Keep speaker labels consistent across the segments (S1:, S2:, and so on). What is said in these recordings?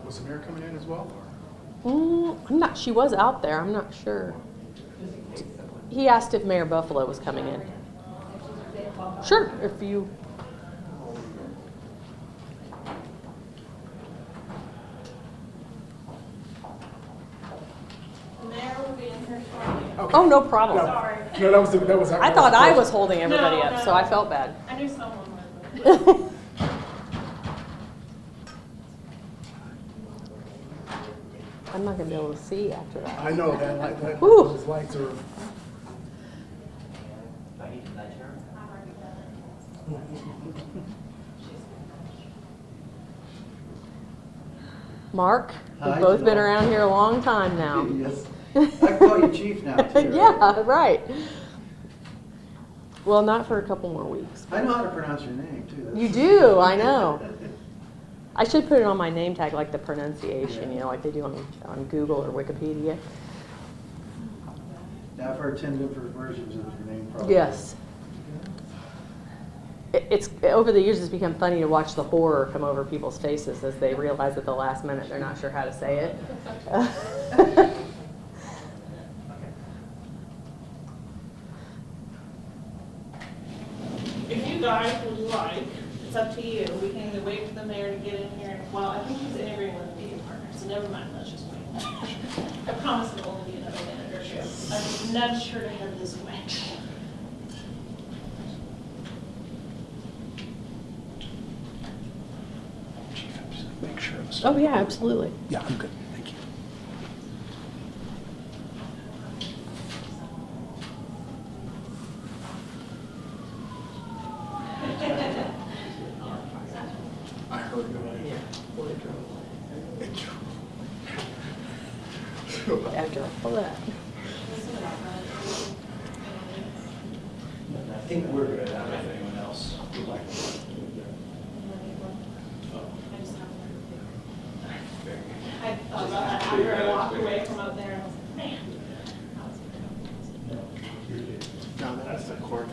S1: Was the mayor coming in as well?
S2: I'm not, she was out there, I'm not sure. He asked if Mayor Buffalo was coming in. Sure, if you.
S3: The mayor will be in here shortly.
S1: Okay.
S2: Oh, no problem.
S3: Sorry.
S1: No, that was.
S2: I thought I was holding everybody up,
S3: No.
S2: so I felt bad.
S3: I knew someone would.
S2: I'm not gonna be able to see after that.
S1: I know that
S2: Whew.
S1: those lights are.
S2: Mark, we've
S4: Hi,
S2: both been
S4: Jill.
S2: around here a long time now.
S4: Yes. I call you chief now, too. Right?
S2: Yeah, right. Well, not for a couple more weeks.
S4: I know how to pronounce your name, too. That's-
S2: You do, I know. I should put it on my name tag, like the pronunciation, you know, like they do on Google or Wikipedia.
S4: Now, I've heard 10 different versions of your name, probably.
S2: Yes. It's over the years, it's become funny to watch the horror come over people's faces as they realize at the last minute they're not sure how to say it.
S3: If you guys would like, it's up to you. We can either wait for the mayor to get in here. Well, I think he's interviewing with the media partner, so never mind, let's just wait. I promise it'll only be another minute or two. I just nudged her to head this way.
S1: Chief, I'm just gonna make sure.
S2: Oh, yeah, absolutely.
S1: Yeah, I'm good. Thank you. I heard it.
S2: After all that.
S5: I think we're good. I don't know if anyone else would like to.
S3: I thought about that after I walked away from out there and I was like, man.
S1: No, that's the court.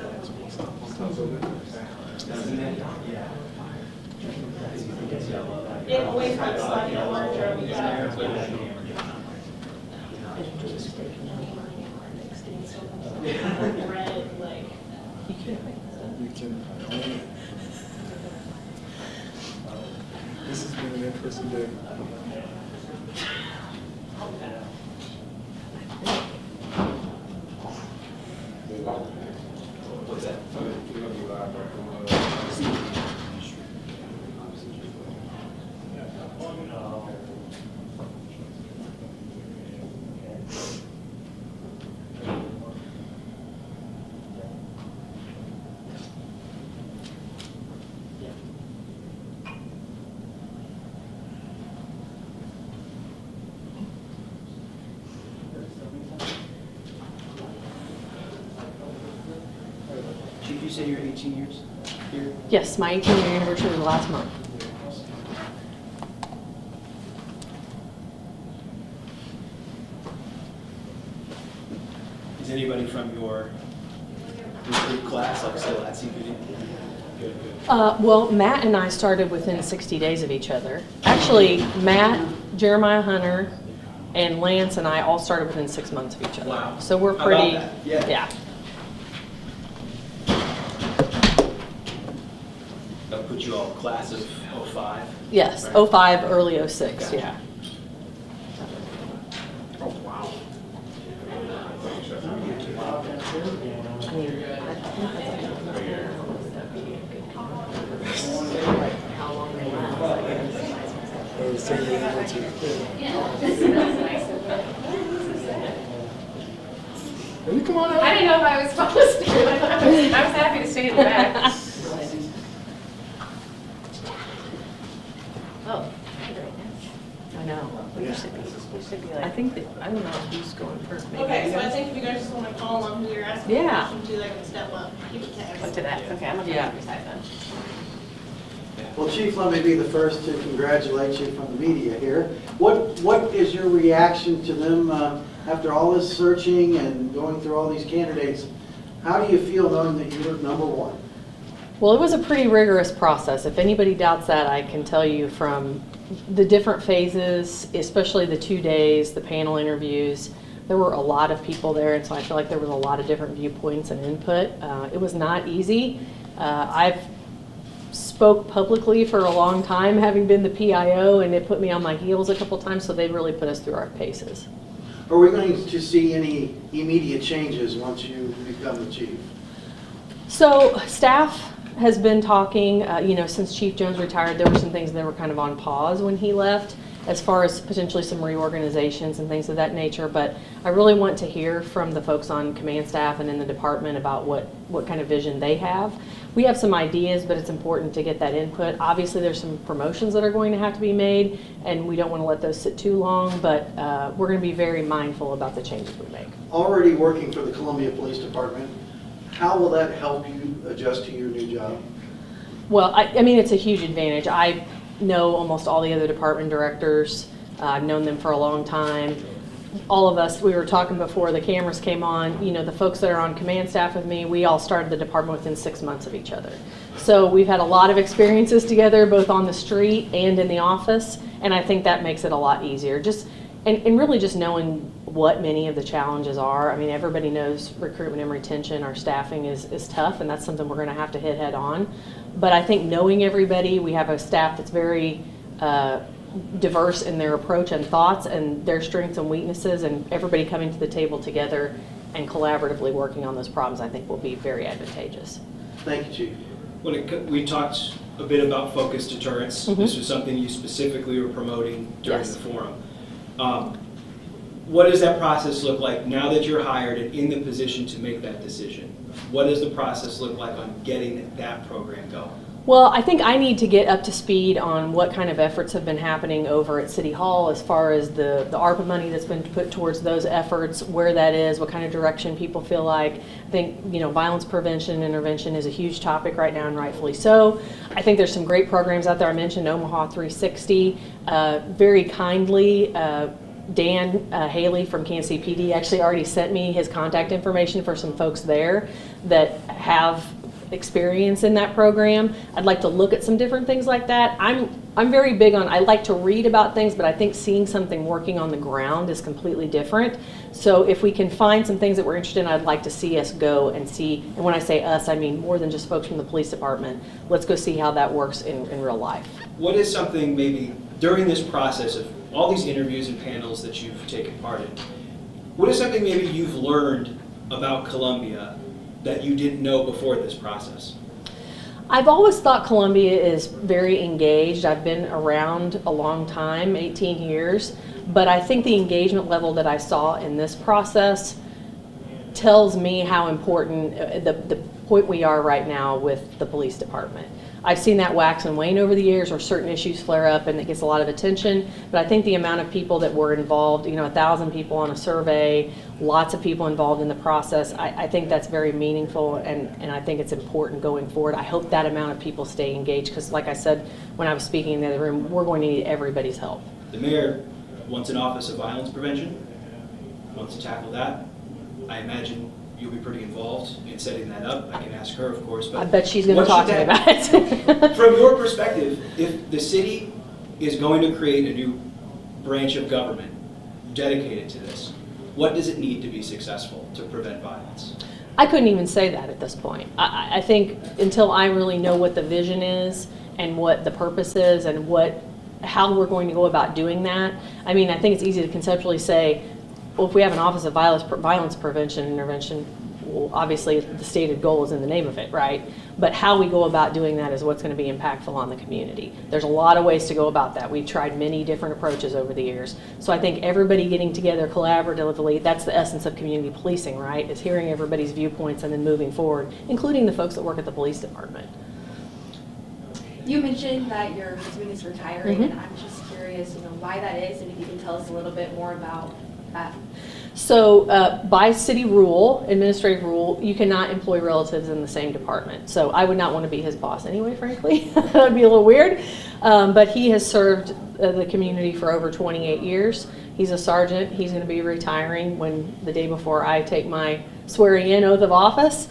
S5: Doesn't it? Yeah.
S3: It always looks like a larger, red, like.
S1: We can. This has been an interesting day.
S5: What's that? Chief, you say you're 18 years here?
S2: Yes, my 18-year anniversary was last month.
S5: Is anybody from your recruit class like still at CPD? Good, good.
S2: Well, Matt and I started within 60 days of each other. Actually, Matt, Jeremiah Hunter, and Lance and I all started within 6 months of each other.
S5: Wow.
S2: So we're
S5: How about
S2: pretty,
S5: that? Yeah.
S2: yeah.
S5: That'll put you all class of 05?
S2: Yes,
S5: Right.
S2: 05, early 06,
S5: Gotcha.
S2: yeah.
S1: Oh, wow.
S2: I mean, I think that's how long they last, I guess.
S1: I was taking it to. Will you come on out?
S6: I didn't know if I was supposed to. I was happy to stay in the back. Oh,
S2: I know. We should be like, I think that, I don't know who's going first. Maybe
S3: Okay,
S2: you
S3: so I
S2: guys?
S3: think if you guys just want to call on who you're asking
S2: Yeah.
S3: a question to, they can step up, keep it tabs.
S6: Look to that. Okay, I'm looking
S2: Yeah.
S6: at your side then.
S4: Well, Chief, let me be the first to congratulate you from the media here. What is your reaction to them after all this searching and going through all these candidates? How do you feel knowing that you were number one?
S2: Well, it was a pretty rigorous process. If anybody doubts that, I can tell you from the different phases, especially the 2 days, the panel interviews, there were a lot of people there, and so I feel like there was a lot of different viewpoints and input. It was not easy. I've spoke publicly for a long time, having been the PIO, and it put me on my heels a couple times, so they really put us through our paces.
S4: Are we going to see any immediate changes once you become the chief?
S2: So staff has been talking, since Chief Jones retired, there were some things that were kind of on pause when he left, as far as potentially some reorganizations and things of that nature. But I really want to hear from the folks on command staff and in the department about what kind of vision they have. We have some ideas, but it's important to get that input. Obviously, there's some promotions that are going to have to be made, and we don't want to let those sit too long, but we're going to be very mindful about the changes we make.
S4: Already working for the Columbia Police Department, how will that help you adjust to your new job?
S2: Well, I mean, it's a huge advantage. I know almost all the other department directors. I've known them for a long time. All of us, we were talking before the cameras came on, the folks that are on command staff with me, we all started the department within 6 months of each other. So we've had a lot of experiences together, both on the street and in the office, and I think that makes it a lot easier. And really just knowing what many of the challenges are. I mean, everybody knows recruitment and retention, our staffing is tough, and that's something we're going to have to hit head on. But I think knowing everybody, we have a staff that's very diverse in their approach and thoughts and their strengths and weaknesses, and everybody coming to the table together and collaboratively working on those problems, I think will be very advantageous.
S4: Thank you, Chief.
S5: We talked a bit about focused deterrence.
S2: Mm-hmm.
S5: This was something you specifically were promoting during
S2: Yes.
S5: the forum. What does that process look like now that you're hired and in the position to make that decision? What does the process look like on getting that program going?
S2: Well, I think I need to get up to speed on what kind of efforts have been happening over at City Hall as far as the ARPA money that's been put towards those efforts, where that is, what kind of direction people feel like. I think, violence prevention and intervention is a huge topic right now, and rightfully so. I think there's some great programs out there. I mentioned Omaha 360. Very kindly, Dan Haley from Kansas City PD actually already sent me his contact information for some folks there that have experience in that program. I'd like to look at some different things like that. I'm very big on, I like to read about things, but I think seeing something working on the ground is completely different. So if we can find some things that we're interested in, I'd like to see us go and see, and when I say us, I mean more than just folks from the police department. Let's go see how that works in real life.
S5: What is something maybe during this process of all these interviews and panels that you've taken part in, what is something maybe you've learned about Columbia that you didn't know before this process?
S2: I've always thought Columbia is very engaged. I've been around a long time, 18 years, but I think the engagement level that I saw in this process tells me how important the point we are right now with the police department. I've seen that wax and wane over the years where certain issues flare up and it gets a lot of attention, but I think the amount of people that were involved, 1,000 people on a survey, lots of people involved in the process, I think that's very meaningful, and I think it's important going forward. I hope that amount of people stay engaged because, like I said when I was speaking in the other room, we're going to need everybody's help.
S5: The mayor wants an office of violence prevention, wants to tackle that. I imagine you'll be pretty involved in setting that up. I can ask her, of course. But
S2: I bet she's going to talk to me about it.
S5: From your perspective, if the city is going to create a new branch of government dedicated to this, what does it need to be successful to prevent violence?
S2: I couldn't even say that at this point. I think until I really know what the vision is and what the purpose is and how we're going to go about doing that. I mean, I think it's easy to conceptually say, well, if we have an Office of Violence Prevention and Intervention, well, obviously the stated goal is in the name of it, right? But how we go about doing that is what's going to be impactful on the community. There's a lot of ways to go about that. We've tried many different approaches over the years. So I think everybody getting together collaboratively, that's the essence of community policing, right? Is hearing everybody's viewpoints and then moving forward, including the folks that work at the police department.
S6: You mentioned that your husband is retiring,
S2: Mhm.
S6: and I'm just curious, why that is, and if you can tell us a little bit more about that.
S2: So by city rule, administrative rule, you cannot employ relatives in the same department. So I would not want to be his boss anyway, frankly. That would be a little weird. But he has served the community for over 28 years. He's a sergeant. He's going to be retiring the day before I take my swearing in oath of office.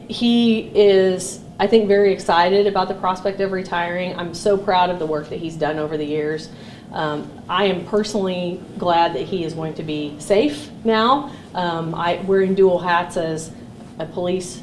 S2: He is I think, very excited about the prospect of retiring. I'm so proud of the work that he's done over the years. I am personally glad that he is going to be safe now. Wearing dual hats as a police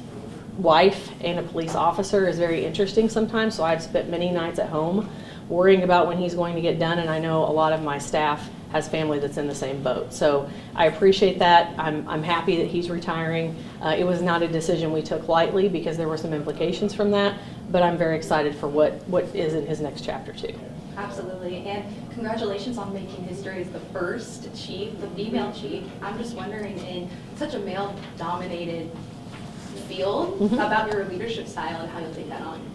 S2: wife and a police officer is very interesting sometimes, so I've spent many nights at home worrying about when he's going to get done, and I know a lot of my staff has family that's in the same boat. So I appreciate that. I'm happy that he's retiring. It was not a decision we took lightly because there were some implications from that, but I'm very excited for what is in his next chapter too.
S6: Absolutely, and congratulations on making history as the first chief, the female chief. I'm just wondering, in such a male-dominated field, about your leadership style and how you'll take that on.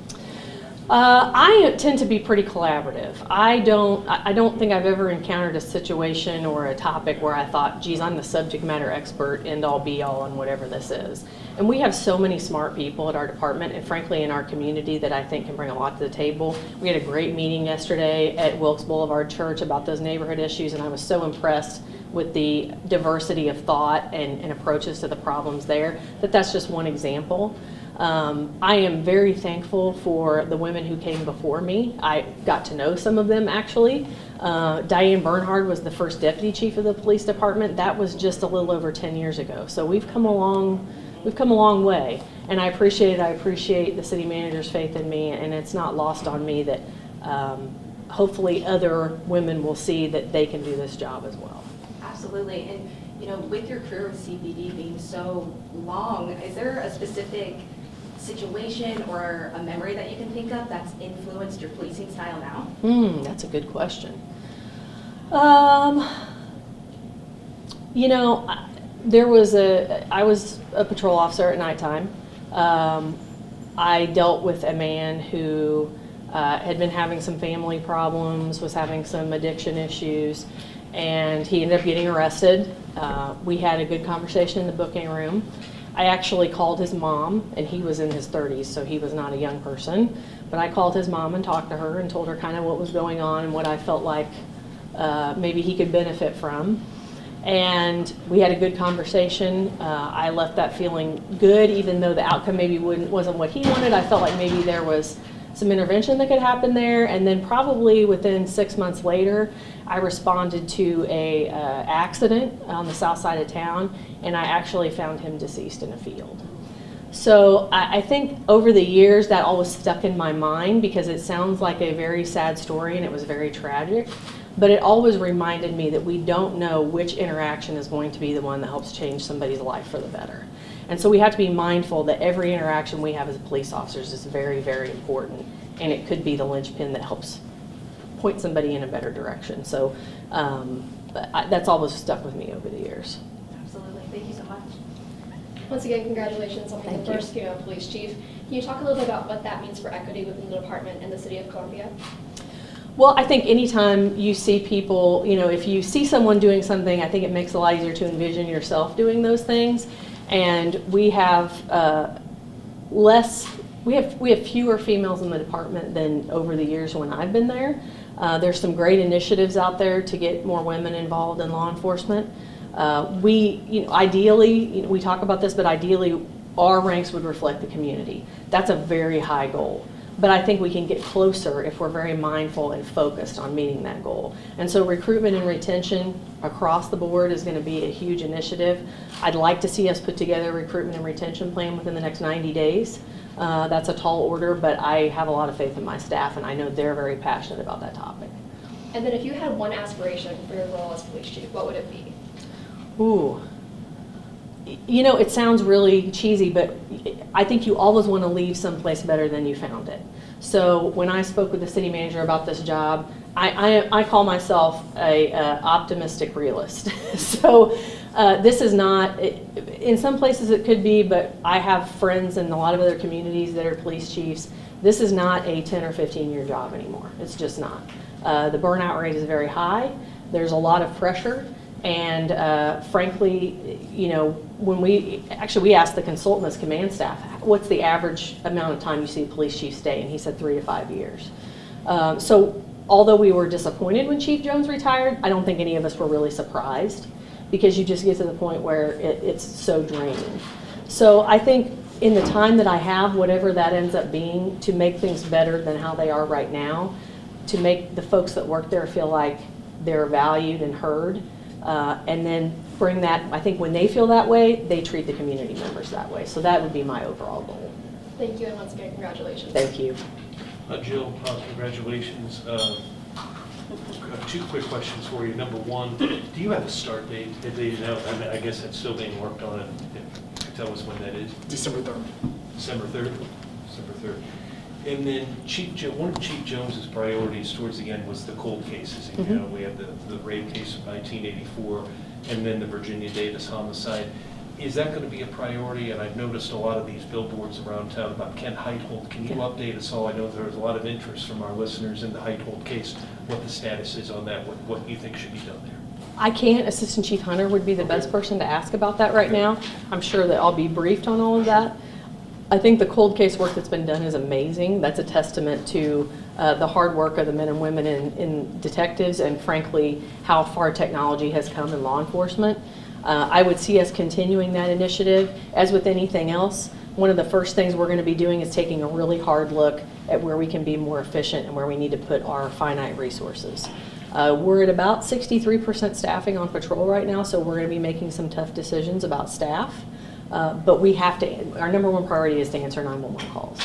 S2: I tend to be pretty collaborative. I don't think I've ever encountered a situation or a topic where I thought, geez, I'm the subject matter expert, end all be all on whatever this is. And we have so many smart people at our department and frankly in our community that I think can bring a lot to the table. We had a great meeting yesterday at Wilkes Boulevard Church about those neighborhood issues, and I was so impressed with the diversity of thought and approaches to the problems there, that's just one example. I am very thankful for the women who came before me. I got to know some of them actually. Diane Bernhard was the first deputy chief of the police department. That was just a little over 10 years ago. So we've come a long way, and I appreciate it. I appreciate the city manager's faith in me, and it's not lost on me that hopefully other women will see that they can do this job as well.
S6: Absolutely, and you know, with your career with CPD being so long, is there a specific situation or a memory that you can think of that's influenced your policing style now?
S2: That's a good question. You know, I was a patrol officer at nighttime. I dealt with a man who had been having some family problems, was having some addiction issues, and he ended up getting arrested. We had a good conversation in the booking room. I actually called his mom, and he was in his 30s, so he was not a young person. But I called his mom and talked to her and told her kind of what was going on and what I felt like maybe he could benefit from. And we had a good conversation. I left that feeling good, even though the outcome maybe wasn't what he wanted. I felt like maybe there was some intervention that could happen there. And then probably within 6 months later, I responded to a accident on the south side of town, and I actually found him deceased in a field. So I think over the years that always stuck in my mind because it sounds like a very sad story and it was very tragic, but it always reminded me that we don't know which interaction is going to be the one that helps change somebody's life for the better. And so we have to be mindful that every interaction we have as police officers is very, very important, and it could be the linchpin that helps point somebody in a better direction. So that's always stuck with me over the years.
S6: Absolutely, thank you so much.
S7: Once again, congratulations on being
S2: Thank
S7: the
S2: you.
S7: first female police chief. Can you talk a little bit about what that means for equity within the department and the city of Columbia?
S2: Well, I think anytime you see people, you know, if you see someone doing something, I think it makes it a lot easier to envision yourself doing those things. And we have we have fewer females in the department than over the years when I've been there. There's some great initiatives out there to get more women involved in law enforcement. Ideally, we talk about this, but ideally our ranks would reflect the community. That's a very high goal. But I think we can get closer if we're very mindful and focused on meeting that goal. And so recruitment and retention across the board is going to be a huge initiative. I'd like to see us put together a recruitment and retention plan within the next 90 days. That's a tall order, but I have a lot of faith in my staff, and I know they're very passionate about that topic.
S7: And then if you had one aspiration for your role as police chief, what would it be?
S2: Ooh. You know, it sounds really cheesy, but I think you always want to leave someplace better than you found it. So when I spoke with the city manager about this job, I call myself a optimistic realist. So this is not, in some places it could be, but I have friends in a lot of other communities that are police chiefs. This is not a 10 or 15 year job anymore. It's just not. The burnout rate is very high. There's a lot of pressure. And frankly, you know, when we asked the consultant as command staff, what's the average amount of time you see a police chief stay? And he said 3 to 5 years. So although we were disappointed when Chief Jones retired, I don't think any of us were really surprised because you just get to the point where it's so draining. So I think in the time that I have, whatever that ends up being, to make things better than how they are right now, to make the folks that work there feel like they're valued and heard, and then bring that, I think when they feel that way, they treat the community members that way. So that would be my overall goal.
S7: Thank you, and once again, congratulations.
S2: Thank you.
S8: Jill, congratulations. Two quick questions for you. Number one, do you have a start date? Did they know? I guess that's still being worked on. If you tell us when that is.
S1: December 3rd.
S8: December 3rd? December 3rd. And then one of Chief Jones's priorities towards the end was the cold cases. And, you know, we had the rape case of 1984 and then the Virginia Davis homicide. Is that going to be a priority? And I've noticed a lot of these billboards around town about Kent Heithold. Can you update us all? I know there was a lot of interest from our listeners in the Heithold case, what the status is on that, what you think should be done there.
S2: I can't. Assistant Chief Hunter would be the best person to ask about that right now. I'm sure that I'll be briefed on all of that. I think the cold case work that's been done is amazing. That's a testament to the hard work of the men and women in detectives, and frankly, how far technology has come in law enforcement. I would see us continuing that initiative. As with anything else, one of the first things we're going to be doing is taking a really hard look at where we can be more efficient and where we need to put our finite resources. We're at about 63% staffing on patrol right now, so we're going to be making some tough decisions about staff. But we have to, our number one priority is to answer 911 calls.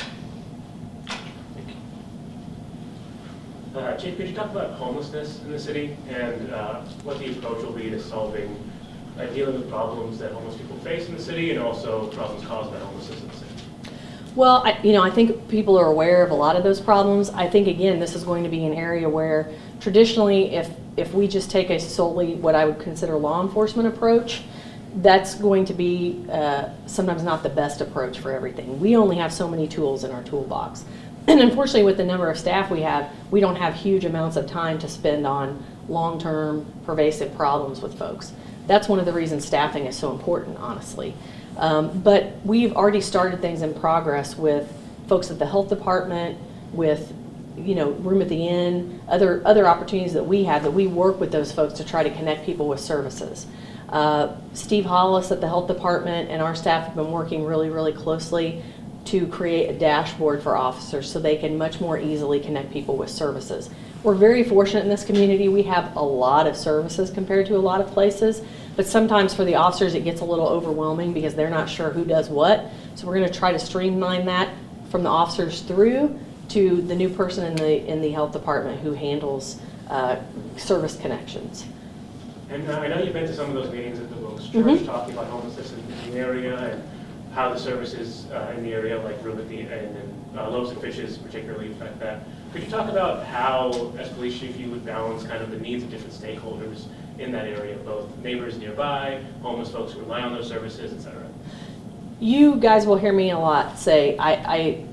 S9: Chief, could you talk about homelessness in the city and what the approach will be to solving, dealing with problems that homeless people face in the city and also problems caused by homelessness in the city?
S2: Well, I think people are aware of a lot of those problems. I think, again, this is going to be an area where traditionally, if we just take a solely what I would consider law enforcement approach, that's going to be sometimes not the best approach for everything. We only have so many tools in our toolbox. And unfortunately, with the number of staff we have, we don't have huge amounts of time to spend on long-term pervasive problems with folks. That's one of the reasons staffing is so important, honestly. But we've already started things in progress with folks at the health department, with Room at the Inn, other opportunities that we have, that we work with those folks to try to connect people with services. Steve Hollis at the health department and our staff have been working really, really closely to create a dashboard for officers so they can much more easily connect people with services. We're very fortunate in this community. We have a lot of services compared to a lot of places, but sometimes for the officers it gets a little overwhelming because they're not sure who does what. So we're going to try to streamline that from the officers through to the new person in the health department who handles service connections.
S9: And I know you've been to some of those meetings at the Wilkes Church talking about homelessness in the area and how the services in the area, like Room at the Inn and Loaves and Fishes, particularly affect that. Could you talk about how, as police chief, you would balance kind of the needs of different stakeholders in that area, both neighbors nearby, homeless folks who rely on those services, et cetera? You
S2: guys will hear me a lot say, I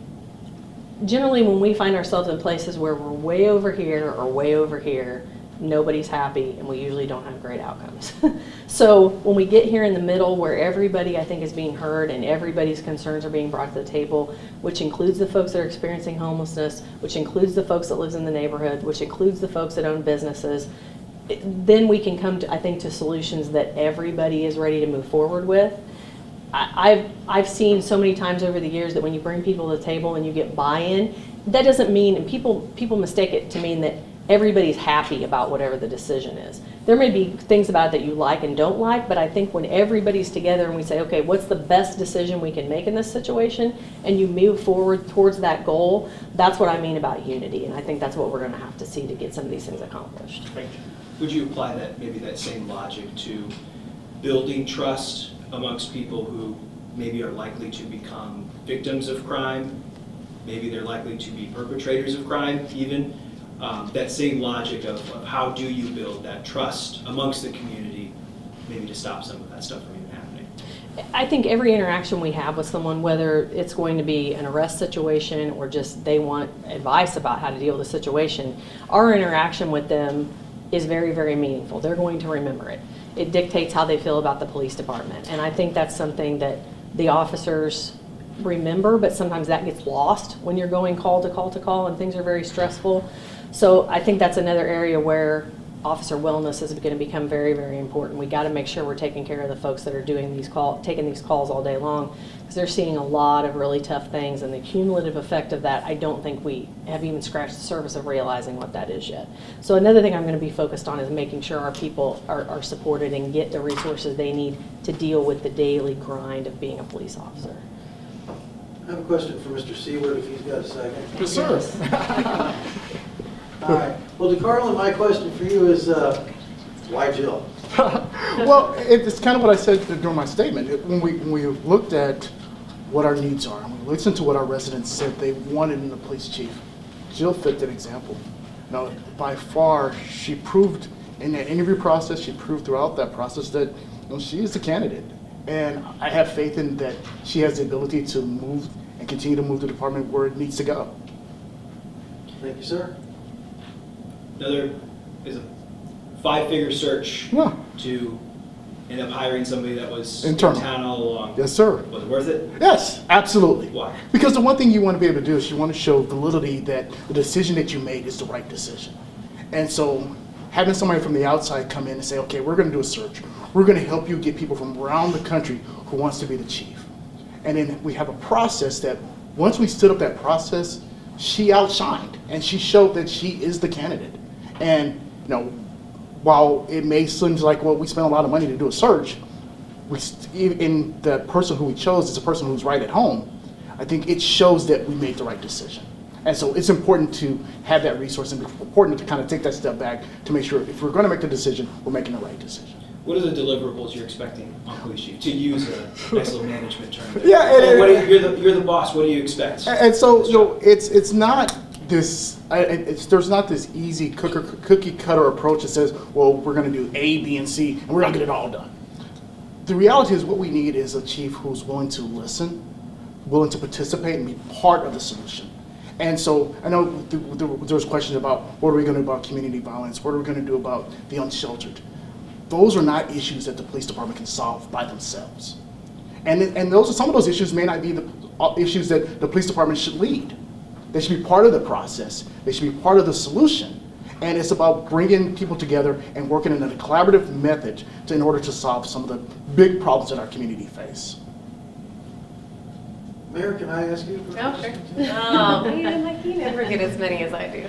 S2: generally when we find ourselves in places where we're way over here or way over here, nobody's happy, and we usually don't have great outcomes. So when we get here in the middle where everybody, I think, is being heard and everybody's concerns are being brought to the table, which includes the folks that are experiencing homelessness, which includes the folks that lives in the neighborhood, which includes the folks that own businesses, then we can come to, I think, to solutions that everybody is ready to move forward with. I've seen so many times over the years that when you bring people to the table and you get buy-in, that doesn't mean, and people mistake it to mean that everybody's happy about whatever the decision is. There may be things about it that you like and don't like, but I think when everybody's together and we say, okay, what's the best decision we can make in this situation, and you move forward towards that goal, that's what I mean about unity, and I think that's what we're going to have to see to get some of these things accomplished.
S5: Thank you. Would you apply that same logic to building trust amongst people who maybe are likely to become victims of crime, maybe they're likely to be perpetrators of crime even? That same logic of how do you build that trust amongst the community, maybe to stop some of that stuff from even happening?
S2: I think every interaction we have with someone, whether it's going to be an arrest situation or just they want advice about how to deal with a situation, our interaction with them is very, very meaningful. They're going to remember it. It dictates how they feel about the police department. And I think that's something that the officers remember, but sometimes that gets lost when you're going call to call to call and things are very stressful. So I think that's another area where officer wellness is going to become very, very important. We got to make sure we're taking care of the folks that are doing taking these calls all day long, because they're seeing a lot of really tough things, and the cumulative effect of that, I don't think we have even scratched the surface of realizing what that is yet. So another thing I'm going to be focused on is making sure our people are supported and get the resources they need to deal with the daily grind of being a police officer.
S4: I have a question for Mr. Seward, if he's got a second.
S1: Yes, sir.
S4: All right. Well, DeCarlo, my question for you is, why Jill?
S1: Well, it's kind of what I said during my statement. When we looked at what our needs are, and we listened to what our residents said they wanted in the police chief, Jill fit that example. Now, by far, she proved in that interview process, she proved throughout that process that she is the candidate. And I have faith in that she has the ability to move and continue to move the department where it needs to go.
S4: Thank you, sir.
S5: Another is a 5-figure search
S1: Yeah.
S5: to end up hiring somebody that was
S1: Internal.
S5: in town all along.
S1: Yes, sir.
S5: Was it worth it?
S1: Yes, absolutely.
S5: Why?
S1: Because the one thing you want to be able to do is you want to show validity that the decision that you made is the right decision. And so having somebody from the outside come in and say, okay, we're going to do a search. We're going to help you get people from around the country who wants to be the chief. And then we have a process that once we stood up that process, she outshined and she showed that she is the candidate. And while it may seem like, well, we spent a lot of money to do a search, in the person who we chose is a person who's right at home, I think it shows that we made the right decision. And so it's important to have that resource, and it's important to kind of take that step back to make sure if we're going to make the decision, we're making the right decision.
S5: What are the deliverables you're expecting on police chief, to use a nice little management term?
S1: Yeah,
S5: You're the boss. What do you expect?
S1: And so it's not this. There's not this easy cookie cutter approach that says, well, we're going to do A, B, and C, and we're going to get it all done. The reality is what we need is a chief who's willing to listen, willing to participate, and be part of the solution. And so I know there was questions about what are we going to do about community violence, what are we going to do about the unsheltered. Those are not issues that the police department can solve by themselves. And some of those issues may not be the issues that the police department should lead. They should be part of the process. They should be part of the solution. And it's about bringing people together and working in a collaborative method in order to solve some of the big problems that our community face.
S4: Mayor, can I ask you?
S10: Oh, sure. Oh, man, like you never get as many as I do.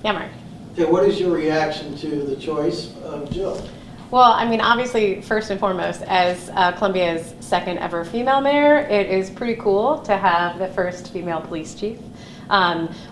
S10: Yeah, Mark.
S4: Okay, what is your reaction to the choice of Jill?
S10: Well, I mean, obviously, first and foremost, as Columbia's second ever female mayor, it is pretty cool to have the first female police chief.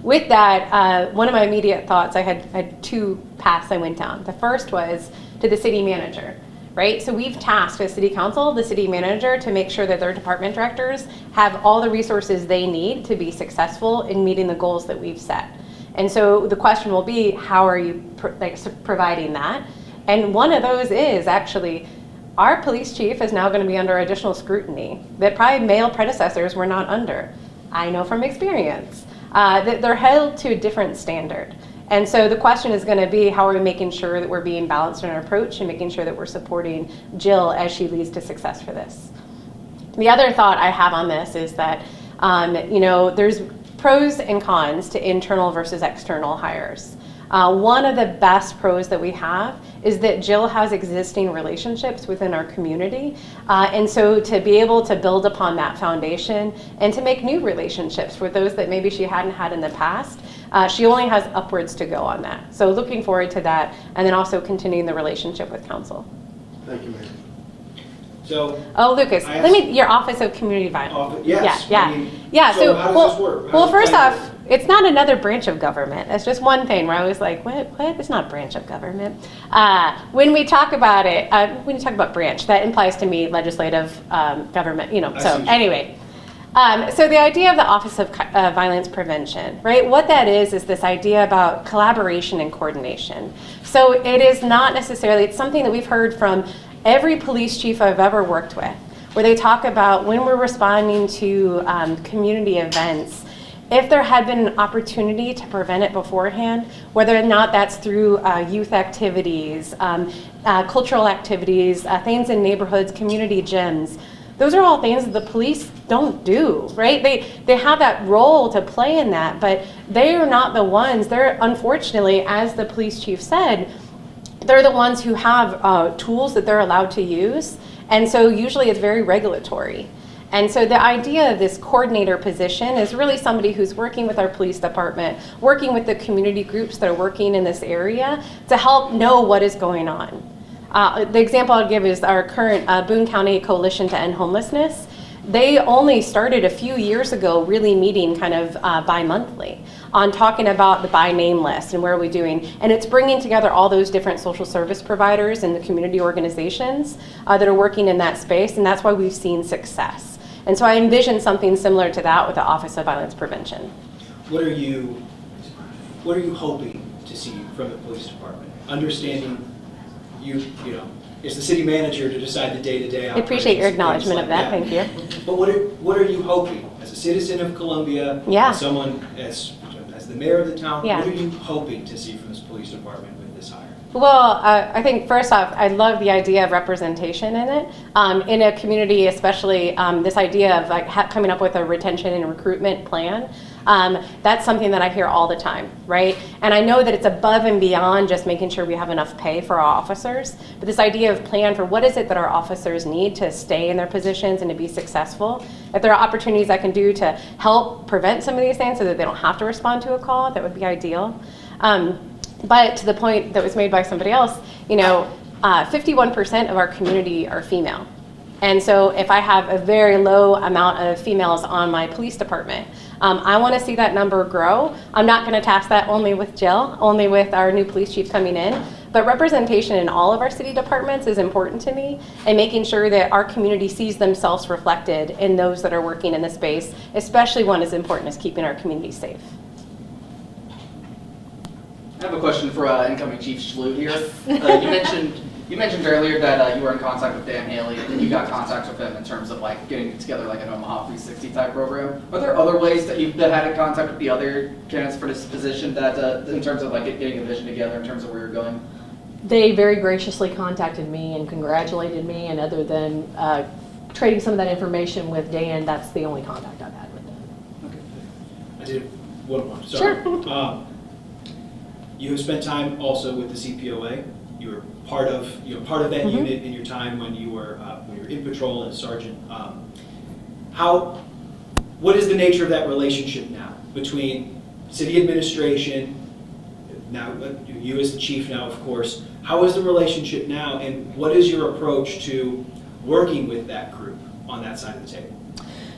S10: With that, one of my immediate thoughts, I had two paths I went down. The first was to the city manager, right? So we've tasked as city council, the city manager, to make sure that their department directors have all the resources they need to be successful in meeting the goals that we've set. And so the question will be, how are you providing that? And one of those is actually, our police chief is now going to be under additional scrutiny that probably male predecessors were not under. I know from experience that they're held to a different standard. And so the question is going to be, how are we making sure that we're being balanced in our approach and making sure that we're supporting Jill as she leads to success for this? The other thought I have on this is that, there's pros and cons to internal versus external hires. One of the best pros that we have is that Jill has existing relationships within our community. And so to be able to build upon that foundation and to make new relationships with those that maybe she hadn't had in the past, she only has upwards to go on that. So looking forward to that, and then also continuing the relationship with council.
S4: Thank you, Mayor.
S5: So,
S10: Oh, Lucas, your Office of Community Violence.
S5: yes.
S10: Yeah.
S5: I mean,
S10: Yeah,
S5: so how does this work? How
S10: Well,
S5: does
S10: first
S5: it play
S10: off, it's not another branch of government. That's just one thing where I was like, what? It's not a branch of government. When we talk about it, when you talk about branch, that implies to me legislative government, So anyway, so the idea of the Office of Violence Prevention, right? What that is this idea about collaboration and coordination. So it is not necessarily, it's something that we've heard from every police chief I've ever worked with, where they talk about when we're responding to community events, if there had been an opportunity to prevent it beforehand, whether or not that's through youth activities, cultural activities, things in neighborhoods, community gyms, Those are all things that the police don't do, right? They have that role to play in that, but they are not the ones. They're, unfortunately, as the police chief said, they're the ones who have tools that they're allowed to use. And so usually it's very regulatory. And so the idea of this coordinator position is really somebody who's working with our police department, working with the community groups that are working in this area to help know what is going on. The example I'll give is our current Boone County Coalition to End Homelessness. They only started a few years ago really meeting kind of bi-monthly on talking about the by name list and where are we doing. And it's bringing together all those different social service providers and the community organizations that are working in that space, and that's why we've seen success. And so I envision something similar to that with the Office of Violence Prevention.
S5: What are you hoping to see from the police department? Understanding you know, it's the city manager to decide the day-to-day operations.
S10: I appreciate your acknowledgement
S5: like
S10: of that, thank you.
S5: But what are you hoping, as a citizen of Columbia,
S10: Yeah.
S5: as someone, as the mayor of the town,
S10: Yeah.
S5: what are you hoping to see from this police department with this hire?
S10: Well, I think first off, I love the idea of representation in it. In a community, especially this idea of like coming up with a retention and recruitment plan. That's something that I hear all the time, right? And I know that it's above and beyond just making sure we have enough pay for our officers, but this idea of plan for what is it that our officers need to stay in their positions and to be successful. If there are opportunities I can do to help prevent some of these things so that they don't have to respond to a call, that would be ideal. But to the point that was made by somebody else, you know, 51% of our community are female. And so if I have a very low amount of females on my police department, I want to see that number grow. I'm not going to task that only with Jill, only with our new police chief coming in, but representation in all of our city departments is important to me, and making sure that our community sees themselves reflected in those that are working in the space, especially one as important as keeping our community safe.
S11: I have a question for incoming Chief Schlude here. You mentioned earlier that you were in contact with Dan Haley and you got contact with him in terms of like getting together like an Omaha 360 type program. Are there other ways that you've had in contact with the other candidates for this position that in terms of like getting a vision together in terms of where you're going?
S2: They very graciously contacted me and congratulated me, and other than trading some of that information with Dan, that's the only contact I've had with them.
S5: Okay. I did one more. Sorry.
S2: Sure.
S5: You have spent time also with the CPOA. You were part of that unit in your time when you were in patrol as sergeant. What is the nature of that relationship now between city administration, now you as the chief now, of course? How is the relationship now, and what is your approach to working with that group on that side of the table?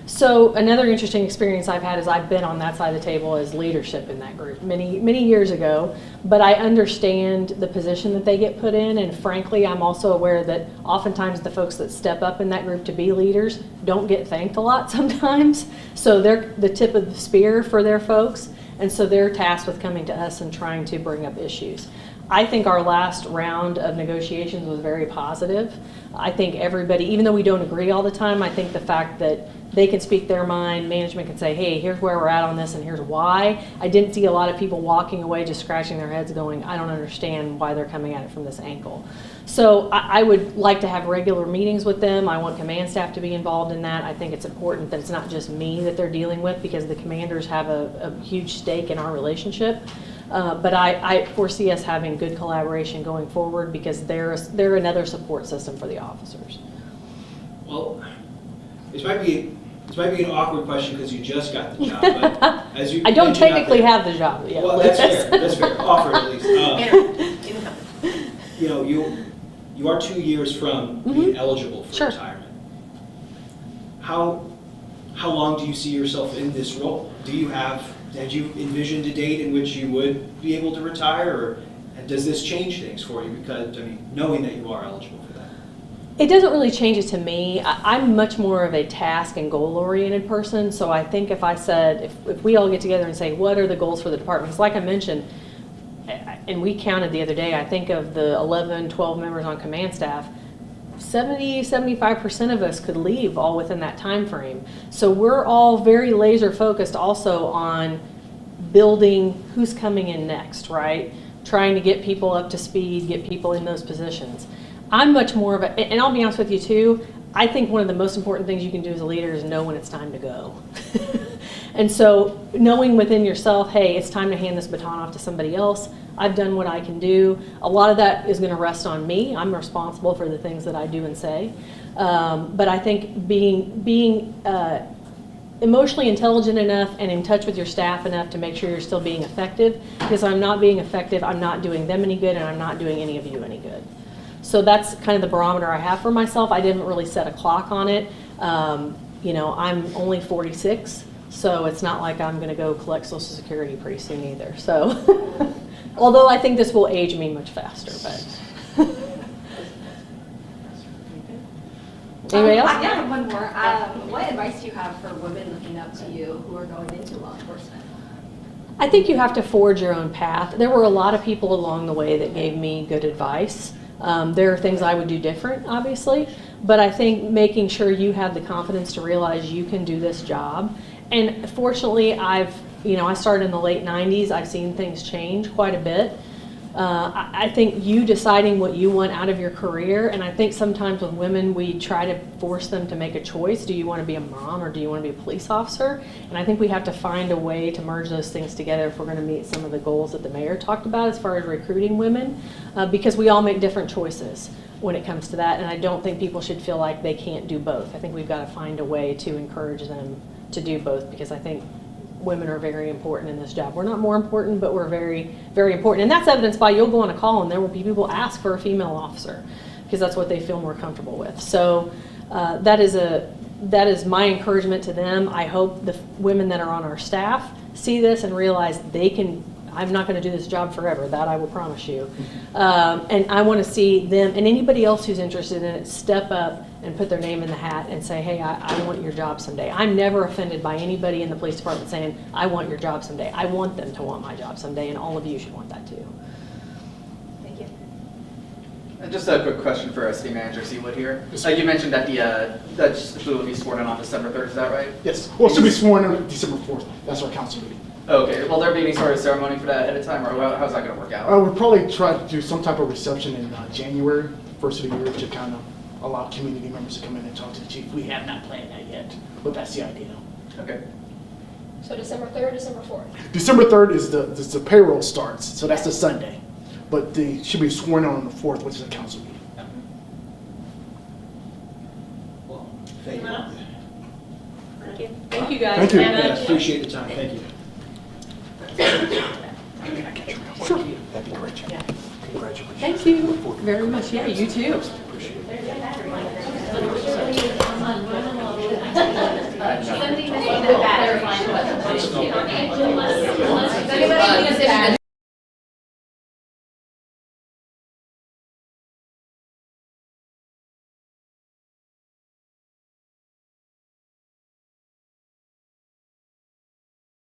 S2: So another interesting experience I've had is I've been on that side of the table as leadership in that group many years ago, but I understand the position that they get put in, and frankly, I'm also aware that oftentimes the folks that step up in that group to be leaders don't get thanked a lot sometimes, so they're the tip of the spear for their folks, and so they're tasked with coming to us and trying to bring up issues. I think our last round of negotiations was very positive. I think everybody, even though we don't agree all the time, I think the fact that they can speak their mind, management can say, hey, here's where we're at on this and here's why. I didn't see a lot of people walking away just scratching their heads going, I don't understand why they're coming at it from this angle. So I would like to have regular meetings with them. I want command staff to be involved in that. I think it's important that it's not just me that they're dealing with, because the commanders have a huge stake in our relationship. But I foresee us having good collaboration going forward, because they're another support system for the officers.
S5: Well, this might be an awkward question because you just got the job, but as you
S2: I don't
S5: mentioned out
S2: technically
S5: there-
S2: have the job yet.
S5: Well, that's fair. That's fair. Offer at least. You know, you are 2 years from being eligible for
S2: Sure.
S5: retirement. How long do you see yourself in this role? Had you envisioned a date in which you would be able to retire, or does this change things for you? Because, I mean, knowing that you are eligible for that.
S2: It doesn't really change it to me. I'm much more of a task and goal-oriented person, so I think if I said, if we all get together and say, what are the goals for the department? Because like I mentioned, and we counted the other day, I think of the 11, 12 members on command staff, 75% of us could leave all within that time frame. So we're all very laser focused also on building who's coming in next, right? Trying to get people up to speed, get people in those positions. I'm much more of a, and I'll be honest with you too, I think one of the most important things you can do as a leader is know when it's time to go. And so knowing within yourself, hey, it's time to hand this baton off to somebody else. I've done what I can do. A lot of that is going to rest on me. I'm responsible for the things that I do and say. But I think being emotionally intelligent enough and in touch with your staff enough to make sure you're still being effective, because I'm not being effective, I'm not doing them any good, and I'm not doing any of you any good. So that's kind of the barometer I have for myself. I didn't really set a clock on it. You know, I'm only 46, so it's not like I'm going to go collect Social Security pretty soon either. So, although I think this will age me much faster, but. Anybody else?
S6: I have one more. What advice do you have for women looking up to you who are going into law enforcement?
S2: I think you have to forge your own path. There were a lot of people along the way that gave me good advice. There are things I would do different, obviously, but I think making sure you have the confidence to realize you can do this job. And fortunately, I started in the late 90s. I've seen things change quite a bit. I think you deciding what you want out of your career, and I think sometimes with women, we try to force them to make a choice. Do you want to be a mom or do you want to be a police officer? And I think we have to find a way to merge those things together if we're going to meet some of the goals that the mayor talked about as far as recruiting women, because we all make different choices when it comes to that, and I don't think people should feel like they can't do both. I think we've got to find a way to encourage them to do both, because I think women are very important in this job. We're not more important, but we're very, very important. And that's evidenced by you'll go on a call and there will be people ask for a female officer because that's what they feel more comfortable with. So that is my encouragement to them. I hope the women that are on our staff see this and realize they can. I'm not going to do this job forever, that I will promise you. And I want to see them and anybody else who's interested in it step up and put their name in the hat and say, hey, I want your job someday. I'm never offended by anybody in the police department saying, I want your job someday. I want them to want my job someday, and all of you should want that too.
S6: Thank you.
S11: And just a quick question for City Manager Seawood here. You mentioned that that Schlude will be sworn in on December 3rd, is that right?
S1: Yes, well, she'll be sworn in December 4th. That's our council meeting.
S11: Okay, will there be any sort of ceremony for that ahead of time, or how's that going to work out?
S1: We'll probably try to do some type of reception in January, first of the year, to kind of allow community members to come in and talk to the chief. We have not planned that yet, but that's the idea.
S11: Okay.
S7: So December 3rd, December 4th?
S1: December 3rd is the payroll starts, so that's the Sunday. But they should be sworn in on the 4th, which is a council meeting.
S5: Well, thank you.
S2: Thank you. Thank you guys.
S1: Thank you.
S5: Yeah, appreciate the time, thank you.
S1: Sure. That'd be great.
S2: Yeah.
S1: Congratulations.
S2: Thank you very much. Yeah, you too.
S6: Somebody missing the battery.